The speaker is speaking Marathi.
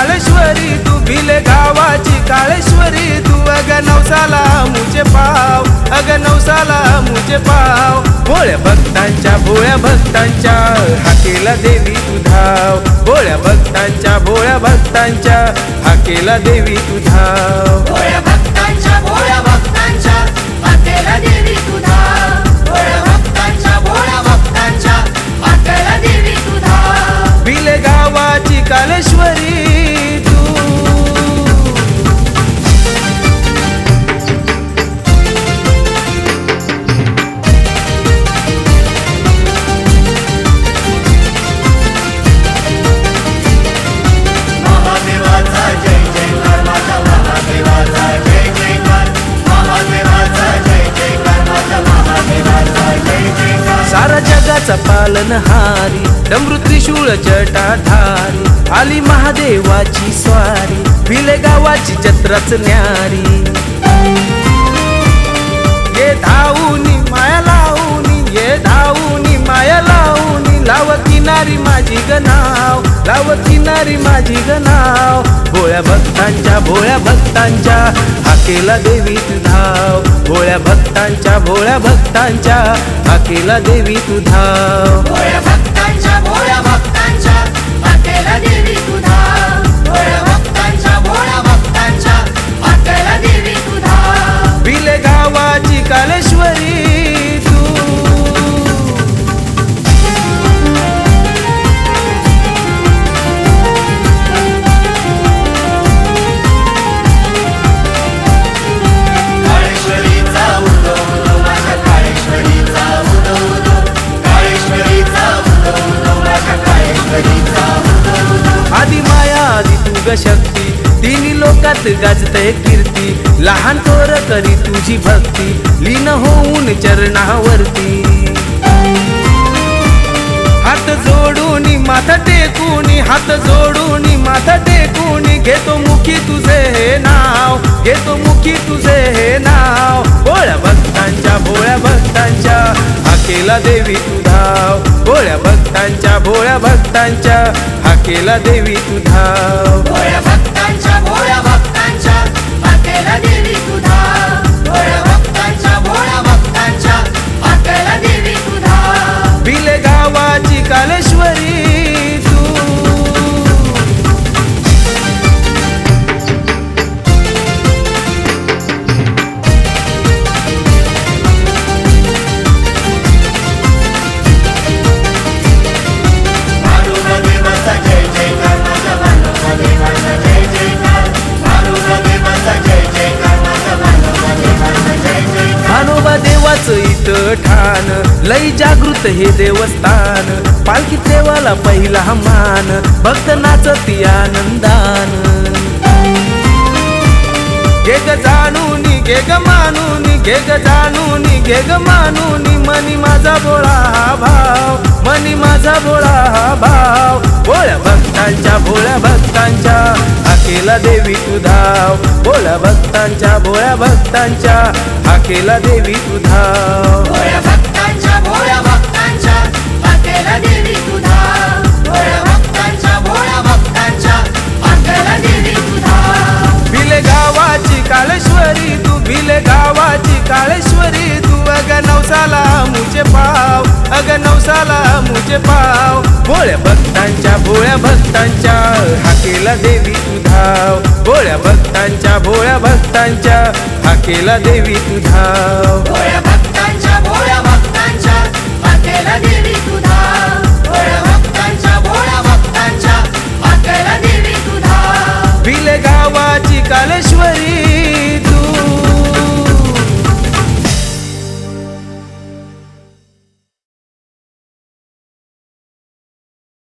काळेश्वरी तू भिले गावाची काळेश्वरी तू अग नवसाला मुझे पाव अग नवसाला मुझे पाव भोळ्या भक्तांच्या हाकेला देवी तू धाव भोळ्या भक्तांच्या हाकेला देवी तू धाव भोळ्या भक्तांच्या हाकेला देवी तू धाव भोळ्या भक्तांच्या हाकेला देवी तू धाव भिले गावाची काळेश्वरी तू महादेवाचा जय जयकार माझा महादेवाचा जय जयकार महादेवाचा जय जयकार माझा महादेवाचा जय जयकार सारा जगाचा पालनहारी डमरू त्रिशूळ जटाधारी आली महादेवाची स्वारी भिले गावाची जत्राच न्यारी ये धावूनी माया लावूनी ये धावूनी माया लावूनी लाव किनारी माझी गनाव लाव किनारी माझी गनाव भोळ्या भक्तांच्या हाकेला देवी तू धाव भोळ्या भक्तांच्या हाकेला देवी तू धाव भोळ्या भक्तांच्या हाकेला देवी तू धाव भोळ्या भक्तांच्या हाकेला देवी तू धाव भिले गावाची काळेश्वरी तू काळेश्वरीचा उदो उदो माझ्या काळेश्वरीचा उदो उदो काळेश्वरीचा उदो उदो माझ्या काळेश्वरीचा उदो उदो आदि माया आदि तू ग शक्ती तिन्ही लोकात गाजते कीर्ती लहान थोर करी तुझी भक्ती लीन होऊन चरणावरती हात जोडून माथा टेकूनी हात जोडून माथा टेकूनी घेतो मुखी तुझे हे नाव घेतो मुखी तुझे हे नाव भोळ्या भक्तांच्या हाकेला देवी तू धाव भोळ्या भक्तांच्या हाकेला देवी तू धाव भोळ्या भक्तांच्या हाकेला देवी तू धाव भोळ्या भक्तांच्या हाकेला देवी तू धाव भिले गावाची काळेश्वरी तू भानुदेवाचा जय जयकार माझा भानुदेवाचा जय जयकार भानुदेवाचा जय जयकार माझा भानुदेवाचा जय जयकार भानोबा देवाचं इथं ठाण लई जागृत हे देवस्थान पालखी देवाला पहिला मान भक्त नाचती आनंदान घे ग जाणूनी घे ग मानूनी घे ग जाणूनी घे ग मानूनी मनी माझा बोळा हा भाव मनी माझा बोळा हा भाव भोळ्या भक्तांच्या हाकेला देवी तू धाव भोळ्या भक्तांच्या हाकेला देवी तू धाव भोळ्या भक्तांच्या हाकेला देवी तू धाव भोळ्या भक्तांच्या हाकेला देवी तू धाव भिले गावाची काळेश्वरी तू भिले गावाची काळेश्वरी तू अग नवसाला मुझे पाव अग नवसाला मुझे पाव भोळ्या भक्तांच्या हाकेला देवी तू धाव भोळ्या भक्तांच्या हाकेला देवी तू धाव भोळ्या भक्तांच्या हाकेला देवी तू धाव भोळ्या भक्तांच्या हाकेला देवी तू धाव भिले गावाची